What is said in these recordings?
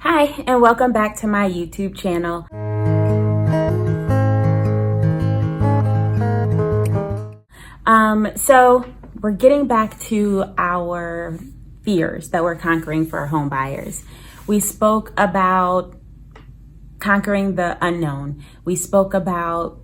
Hi, and welcome back to my YouTube channel. So we're getting back to our fears that we're conquering for home buyers. We spoke about conquering the unknown. We spoke about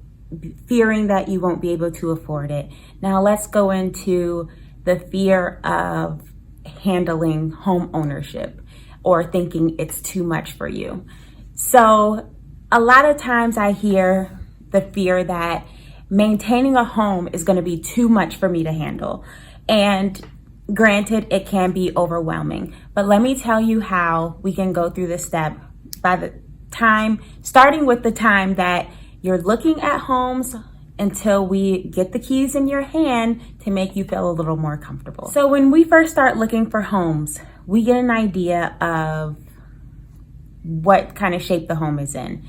fearing that you won't be able to afford it. Now let's go into the fear of handling home ownership or thinking it's too much for you. So a lot of times I hear the fear that maintaining a home is going to be too much for me to handle. And granted, it can be overwhelming, but let me tell you how we can go through this step by the time, starting with the time that you're looking at homes until we get the keys in your hand to make you feel a little more comfortable. So when we first start looking for homes, we get an idea of what kind of shape the home is in.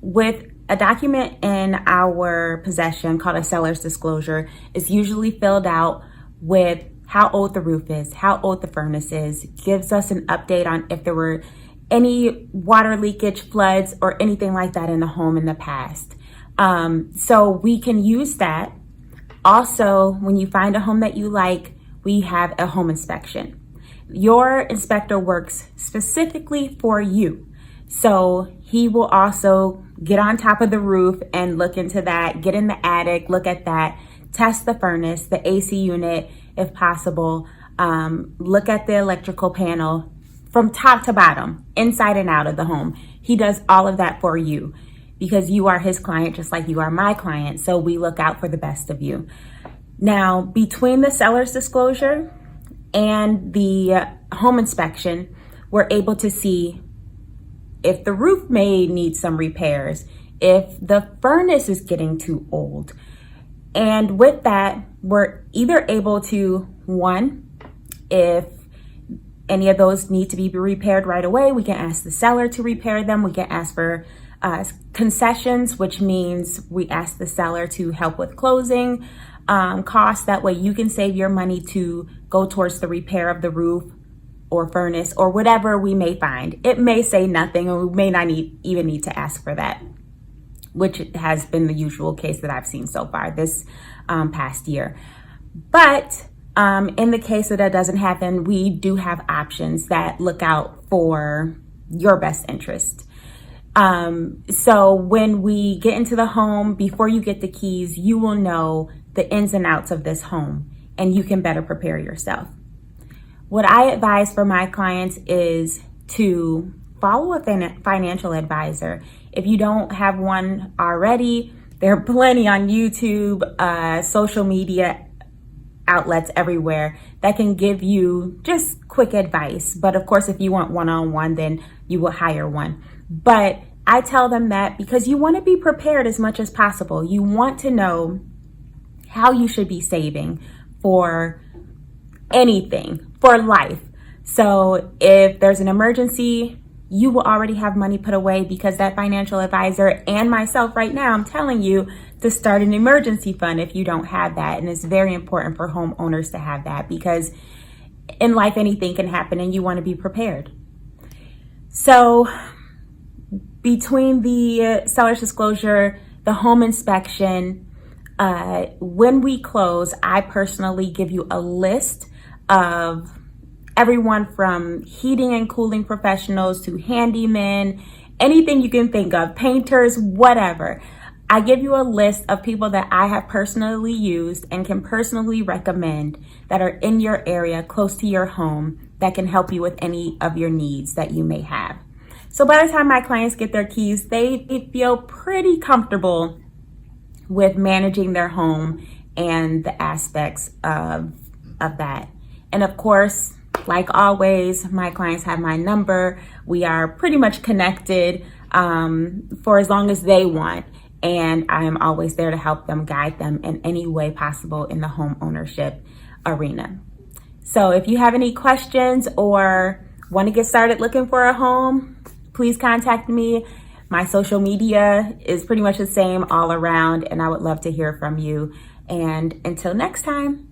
With a document in our possession called a seller's disclosure, is usually filled out with how old the roof is, how old the furnace is, gives us an update on if there were any water leakage, floods, or anything like that in the home in the past. So we can use that. Also, when you find a home that you like, we have a home inspection. Your inspector works specifically for you. So he will also get on top of the roof and look into that, get in the attic, look at that, test the furnace, the AC unit, if possible, look at the electrical panel from top to bottom, inside and out of the home. He does all of that for you because you are his client, just like you are my client. So we look out for the best of you. Now, between the seller's disclosure and the home inspection, we're able to see if the roof may need some repairs, if the furnace is getting too old. And with that, we're either able to, one, if any of those need to be repaired right away, we can ask the seller to repair them. We can ask for concessions, which means we ask the seller to help with closing costs. That way you can save your money to go towards the repair of the roof or furnace or whatever we may find. It may say nothing, or we may not even need to ask for that, which has been the usual case that I've seen so far this past year. But in the case that doesn't happen, we do have options that look out for your best interest. So when we get into the home, before you get the keys, you will know the ins and outs of this home and you can better prepare yourself. What I advise for my clients is to follow a financial advisor. If you don't have one already, there are plenty on YouTube, social media outlets everywhere that can give you just quick advice. But of course, if you want one-on-one, then you will hire one. But I tell them that because you want to be prepared as much as possible. You want to know how you should be saving for anything, for life. So if there's an emergency, you will already have money put away because that financial advisor and myself right now, I'm telling you to start an emergency fund if you don't have that. And it's very important for homeowners to have that because in life, anything can happen and you want to be prepared. So between the seller's disclosure, the home inspection, when we close, I personally give you a list of everyone from heating and cooling professionals to handymen, anything you can think of, painters, whatever. I give you a list of people that I have personally used and can personally recommend that are in your area, close to your home, that can help you with any of your needs that you may have. So by the time my clients get their keys, they feel pretty comfortable with managing their home and the aspects of that. And of course, like always, my clients have my number. We are pretty much connected for as long as they want. And I am always there to help them, guide them in any way possible in the home ownership arena. So if you have any questions or want to get started looking for a home, please contact me. My social media is pretty much the same all around, and I would love to hear from you. And until next time.